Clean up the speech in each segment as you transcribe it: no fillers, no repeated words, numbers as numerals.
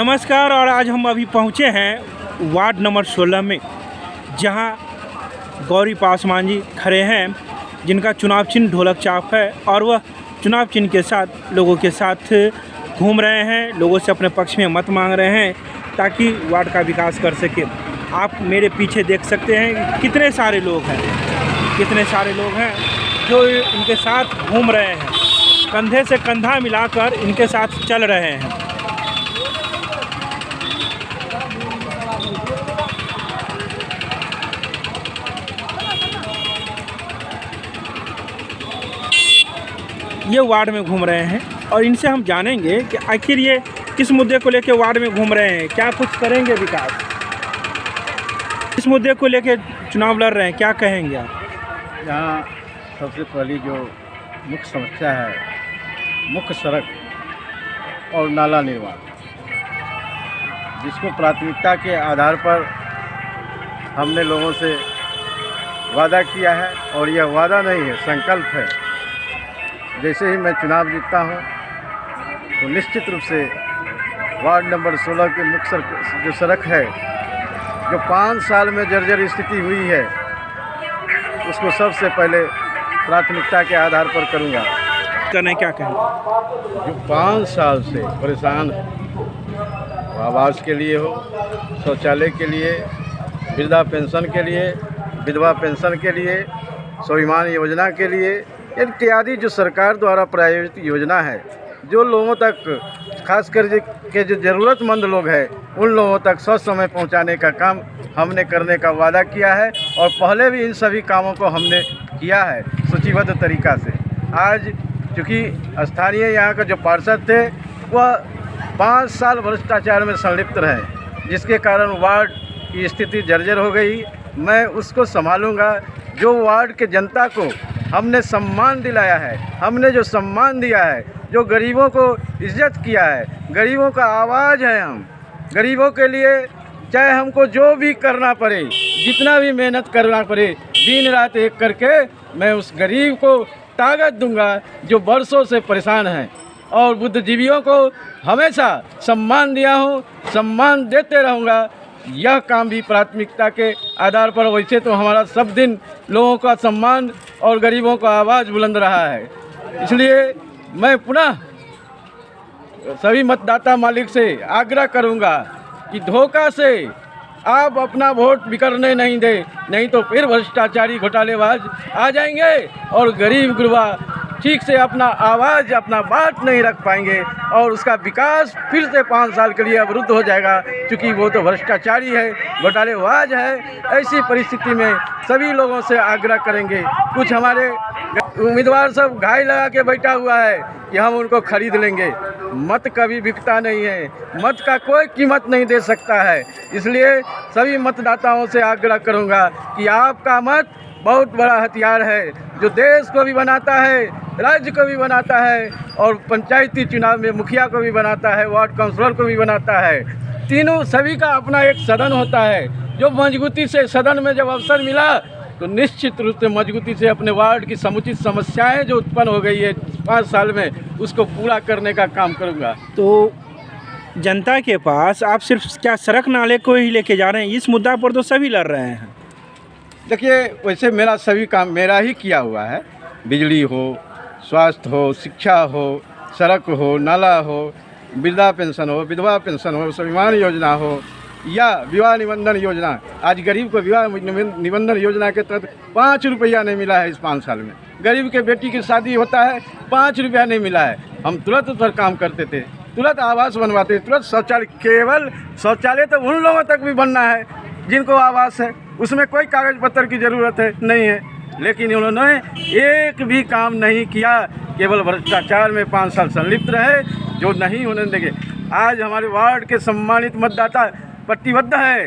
नमस्कार। और आज हम अभी पहुंचे हैं वार्ड नंबर 16 में, जहां गौरी पासवान जी खड़े हैं, जिनका चुनाव चिन्ह ढोलक चाप है और वह चुनाव चिन्ह के साथ लोगों के साथ घूम रहे हैं, लोगों से अपने पक्ष में मत मांग रहे हैं ताकि वार्ड का विकास कर सके। आप मेरे पीछे देख सकते हैं कि कितने सारे लोग हैं जो इनके साथ घूम रहे हैं, कंधे से कंधा मिलाकर इनके साथ चल रहे हैं। ये वार्ड में घूम रहे हैं और इनसे हम जानेंगे कि आखिर ये किस मुद्दे को लेकर वार्ड में घूम रहे हैं, क्या कुछ करेंगे विकास, इस मुद्दे को लेकर चुनाव लड़ रहे हैं, क्या कहेंगे आप? यहाँ सबसे पहली जो मुख्य समस्या है, मुख्य सड़क और नाला निर्माण, जिसको प्राथमिकता के आधार पर हमने लोगों से वादा किया है और यह वादा नहीं है, संकल्प है। जैसे ही मैं चुनाव जीतता हूँ तो निश्चित रूप से वार्ड नंबर 16 की मुख्य जो सड़क है, जो 5 साल में जर्जर स्थिति हुई है, उसको सबसे पहले प्राथमिकता के आधार पर करूँगा। करने क्या कहेंगे? जो 5 साल से परेशान है, वो आवास के लिए हो, शौचालय के लिए, वृद्धा पेंशन के लिए, विधवा पेंशन के लिए, स्वाभिमान योजना के लिए, इत्यादि जो सरकार द्वारा प्रायोजित योजना है, जो लोगों तक खासकर के जो ज़रूरतमंद लोग हैं उन लोगों तक समय पहुंचाने का काम हमने करने का वादा किया है और पहले भी इन सभी कामों को हमने किया है सूचीबद्ध तरीक़ा से। आज चूँकि स्थानीय यहाँ का जो पार्षद थे वह 5 साल भ्रष्टाचार में संलिप्त रहे, जिसके कारण वार्ड की स्थिति जर्जर हो गई। मैं उसको संभालूंगा। जो वार्ड के जनता को हमने सम्मान दिलाया है, हमने जो सम्मान दिया है, जो गरीबों को इज्जत किया है, गरीबों का आवाज़ है, हम गरीबों के लिए चाहे हमको जो भी करना पड़े, जितना भी मेहनत करना पड़े, दिन रात एक करके मैं उस गरीब को ताकत दूंगा जो बरसों से परेशान हैं। और बुद्धिजीवियों को हमेशा सम्मान दिया हूँ, सम्मान देते रहूँगा। यह काम भी प्राथमिकता के आधार पर, वैसे तो हमारा सब दिन लोगों का सम्मान और गरीबों का आवाज़ बुलंद रहा है। इसलिए मैं पुनः सभी मतदाता मालिक से आग्रह करूंगा कि धोखा से आप अपना वोट बिखरने नहीं दे, नहीं तो फिर भ्रष्टाचारी घोटालेबाज आ जाएंगे और गरीब गुरबा ठीक से अपना आवाज़, अपना बात नहीं रख पाएंगे और उसका विकास फिर से 5 साल के लिए अवरुद्ध हो जाएगा, क्योंकि वो तो भ्रष्टाचारी है, घोटालेबाज है। ऐसी परिस्थिति में सभी लोगों से आग्रह करेंगे। कुछ हमारे उम्मीदवार सब घाई लगा के बैठा हुआ है कि हम उनको खरीद लेंगे। मत कभी बिकता नहीं है, मत का कोई कीमत नहीं दे सकता है। इसलिए सभी मतदाताओं से आग्रह करूँगा कि आपका मत बहुत बड़ा हथियार है, जो देश को भी बनाता है, राज्य को भी बनाता है और पंचायती चुनाव में मुखिया को भी बनाता है, वार्ड काउंसलर को भी बनाता है। तीनों सभी का अपना एक सदन होता है। जो मजबूती से सदन में जब अवसर मिला तो निश्चित रूप से मजबूती से अपने वार्ड की समुचित समस्याएं जो उत्पन्न हो गई है 5 साल में, उसको पूरा करने का काम करूँगा। तो जनता के पास आप सिर्फ क्या सड़क नाले को ही लेके जा रहे हैं? इस मुद्दा पर तो सभी लड़ रहे हैं। देखिए, वैसे मेरा सभी काम मेरा ही किया हुआ है। बिजली हो, स्वास्थ्य हो, शिक्षा हो, सड़क हो, नाला हो, वृद्धा पेंशन हो, विधवा पेंशन हो, स्वाभिमान योजना हो या विवाह निबंधन योजना। आज गरीब को विवाह निबंधन योजना के तहत 5 रुपया नहीं मिला है इस 5 साल में। गरीब के बेटी की शादी होता है, 5 रुपया नहीं मिला है। हम तुरंत उस पर काम करते थे, तुरंत आवास बनवाते थे, तुरंत शौचालय। केवल शौचालय तो उन लोगों तक भी बनना है जिनको आवास है, उसमें कोई कागज पत्र की ज़रूरत है नहीं है। लेकिन उन्होंने एक भी काम नहीं किया, केवल भ्रष्टाचार में 5 साल संलिप्त रहे, जो नहीं होने देंगे। आज हमारे वार्ड के सम्मानित मतदाता प्रतिबद्ध है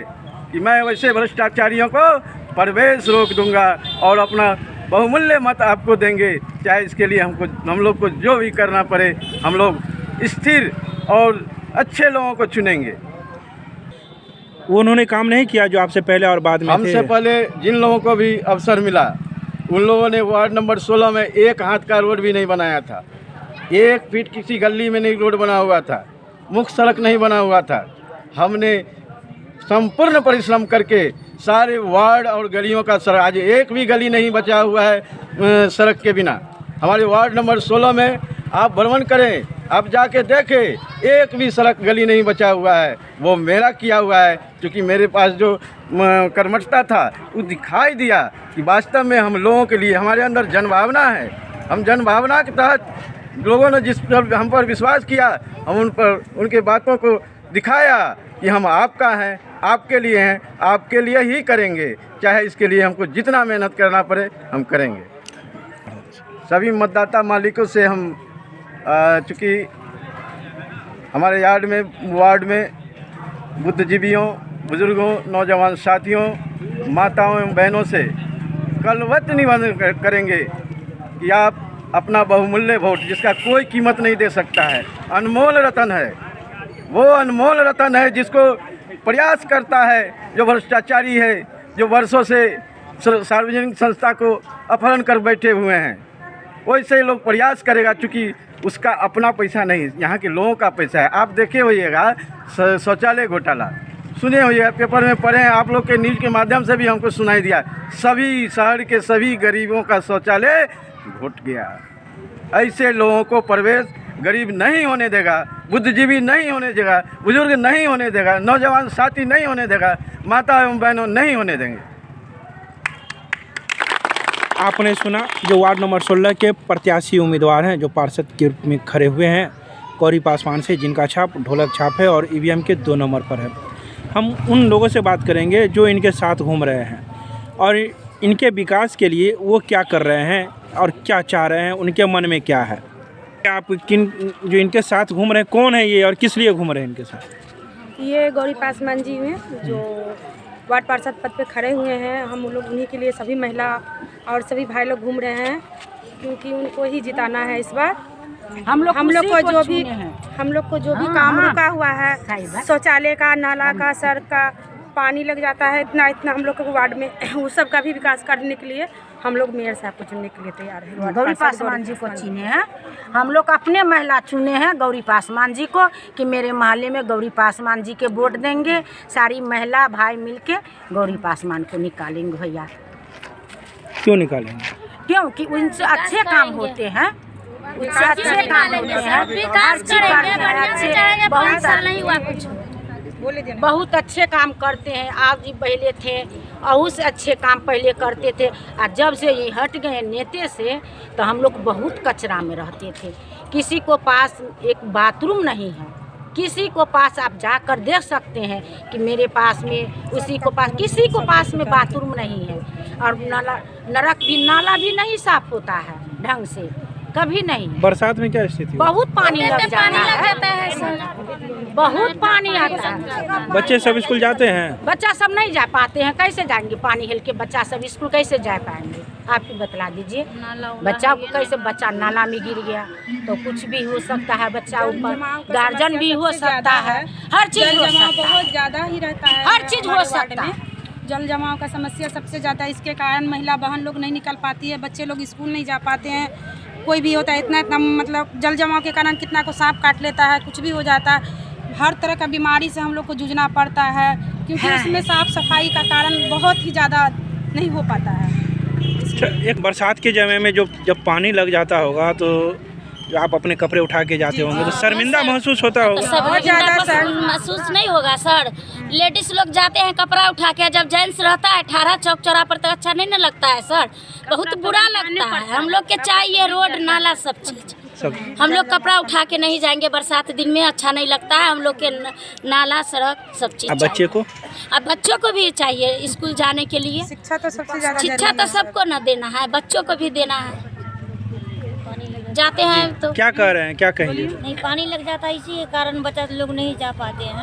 कि मैं वैसे भ्रष्टाचारियों को प्रवेश रोक दूंगा और अपना बहुमूल्य मत आपको देंगे। चाहे इसके लिए हम लोग को जो भी करना पड़े, हम लोग स्थिर और अच्छे लोगों को चुनेंगे। वो उन्होंने काम नहीं किया जो आपसे पहले और बाद में थे। हमसे पहले जिन लोगों को भी अवसर मिला उन लोगों ने वार्ड नंबर 16 में एक हाथ का रोड भी नहीं बनाया था। 1 फीट किसी गली में नहीं रोड बना हुआ था। मुख्य सड़क नहीं बना हुआ था। हमने संपूर्ण परिश्रम करके सारे वार्ड और गलियों का सड़क, आज एक भी गली नहीं बचा हुआ है सड़क के बिना। हमारे वार्ड नंबर 16 में आप भ्रमण करें, आप जाके देखें, एक भी सड़क गली नहीं बचा हुआ है। वो मेरा किया हुआ है, क्योंकि मेरे पास जो कर्मठता था वो दिखाई दिया कि वास्तव में हम लोगों के लिए हमारे अंदर जनभावना है। हम जनभावना के तहत लोगों ने जिस पर हम पर विश्वास किया, हम उन पर उनके बातों को दिखाया कि हम आपका हैं, आपके लिए हैं, आपके लिए ही करेंगे, चाहे इसके लिए हमको जितना मेहनत करना पड़े हम करेंगे। सभी मतदाता मालिकों से हम चूँकि हमारे वार्ड में बुद्धिजीवियों, बुजुर्गों, नौजवान साथियों, माताओं एवं बहनों से कलवत निवेदन करेंगे कि आप अपना बहुमूल्य वोट, जिसका कोई कीमत नहीं दे सकता है, अनमोल रतन है, वो अनमोल रतन है जिसको प्रयास करता है, जो भ्रष्टाचारी है, जो वर्षों से सार्वजनिक संस्था को अपहरण कर बैठे हुए हैं, वैसे ही लोग प्रयास करेगा, चूँकि उसका अपना पैसा नहीं, यहाँ के लोगों का पैसा है। आप देखे होइएगा शौचालय घोटाला, सुने होइएगा, पेपर में पढ़े हैं, आप लोग के न्यूज़ के माध्यम से भी हमको सुनाई दिया, सभी शहर के सभी गरीबों का शौचालय घुट गया। ऐसे लोगों को प्रवेश गरीब नहीं होने देगा, बुद्धिजीवी नहीं होने देगा, बुजुर्ग नहीं होने देगा, नौजवान साथी नहीं होने देगा, माता एवं बहनों नहीं होने देंगे। आपने सुना जो वार्ड नंबर 16 के प्रत्याशी उम्मीदवार हैं, जो पार्षद के रूप में खड़े हुए हैं गौरी पासवान से, जिनका छाप ढोलक छाप है और ईवीएम के 2 नंबर पर है। हम उन लोगों से बात करेंगे जो इनके साथ घूम रहे हैं और इनके विकास के लिए वो क्या कर रहे हैं और क्या चाह रहे हैं, उनके मन में क्या है। आप जो इनके साथ घूम रहे हैं, कौन है ये और किस लिए घूम रहे हैं इनके साथ? ये गौरी पासवान जी हैं, जो वार्ड पार्षद पद पे खड़े हुए हैं। हम लोग उन्हीं के लिए, सभी महिला और सभी भाई लोग घूम रहे हैं, क्योंकि उनको ही जिताना है इस बार। हम लोग को जो भी काम रुका हुआ है, शौचालय का, नाला का, सड़क का, पानी लग जाता है इतना हम लोग के वार्ड में, उस सब का भी विकास करने के लिए हम लोग मेयर साहब को चुनने के लिए तैयार हैं। गौरी पासवान जी को चुने हैं, हम लोग अपने महिला चुने हैं गौरी पासवान जी को, कि मेरे मोहल्ले में गौरी पासवान जी के वोट देंगे। सारी महिला भाई मिलके गौरी पासवान को निकालेंगे भैया। क्यों निकालेंगे? क्योंकि उनसे अच्छे काम होते हैं, उनसे अच्छे काम होते हैं, बहुत अच्छे काम करते हैं। आप जी पहले थे और उससे अच्छे काम पहले करते थे, और जब से ये हट गए नेते से तो हम लोग बहुत कचरा में रहते थे। किसी को पास एक बाथरूम नहीं है, किसी को पास आप जाकर देख सकते हैं कि मेरे पास में, उसी को पास, किसी को पास में बाथरूम नहीं है। और नाला भी नहीं साफ होता है ढंग से, कभी नहीं। बरसात में क्या स्थिति? बहुत पानी लग जाता है सर, बहुत पानी आता है। बच्चे सब स्कूल जाते हैं? बच्चा सब नहीं जा पाते हैं, कैसे जाएंगे? पानी हिल के बच्चा सब स्कूल कैसे जा पाएंगे? आप ही बतला दीजिए। बच्चा को कैसे, बच्चा नाला में गिर गया तो कुछ भी हो सकता है, बच्चा ऊपर गार्जियन भी हो सकता है, हर चीज हो सकता है, बहुत ज़्यादा ही रहता है, हर चीज हो सकता है। जल जमाव का समस्या सबसे ज़्यादा, इसके कारण महिला बहन लोग नहीं निकल पाती है, बच्चे लोग स्कूल नहीं जा पाते हैं, कोई भी होता है इतना मतलब जल जमाव के कारण कितना को सांप काट लेता है, कुछ भी हो जाता है। हर तरह का बीमारी से हम लोग को जूझना पड़ता है, क्योंकि उसमें साफ सफाई का कारण बहुत ही ज़्यादा नहीं हो पाता है। एक बरसात के समय में जब पानी लग जाता होगा तो जो आप अपने कपड़े उठा के जाते होंगे तो शर्मिंदा महसूस होता होगा? बहुत ज़्यादा सर, महसूस नहीं होगा सर। लेडीज लोग जाते हैं कपड़ा उठा के, जब जेंट्स रहता है 18 चौक चौरा पर तो अच्छा नहीं ना लगता है सर, बहुत बुरा लगता है। हम लोग के चाहिए रोड नाला सब चीज़। हम लोग कपड़ा उठा के नहीं जाएंगे बरसात दिन में, अच्छा नहीं लगता है। हम लोग के नाला सड़क सब चीज़। अब बच्चे को, अब बच्चों को भी चाहिए स्कूल जाने के लिए, शिक्षा तो सबसे ज़्यादा, शिक्षा तो सबको न देना है, बच्चों को भी देना है। जाते हैं तो क्या कह रहे हैं, क्या कहेंगे? नहीं, पानी लग जाता है, इसी के कारण बच्चा लोग नहीं जा पाते हैं।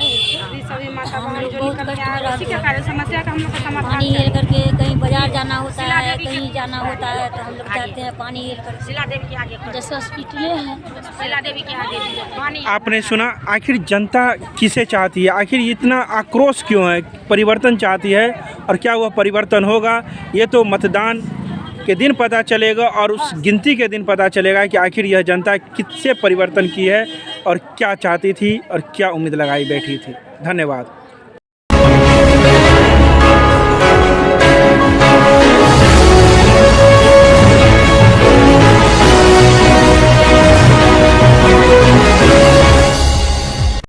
सभी माता हम बहन लोग जो बहुत निकल कष्ट के आ में रहे हैं, उसी के रहते कारण समस्या का हम लोग का समाधान पानी हिल करके कहीं बाजार जाना होता है, कहीं जाना होता है तो हम लोग जाते हैं पानी हिल कर। शीला देवी के आगे, जैसे हॉस्पिटल है, शीला देवी के आगे पानी। आपने सुना, आखिर जनता किसे चाहती है, आखिर इतना आक्रोश क्यों है? परिवर्तन चाहती है, और क्या वह परिवर्तन होगा ये तो मतदान के दिन पता चलेगा और उस गिनती के दिन पता चलेगा कि आखिर यह जनता किससे परिवर्तन की है और क्या चाहती थी और क्या उम्मीद लगाई बैठी थी। धन्यवाद।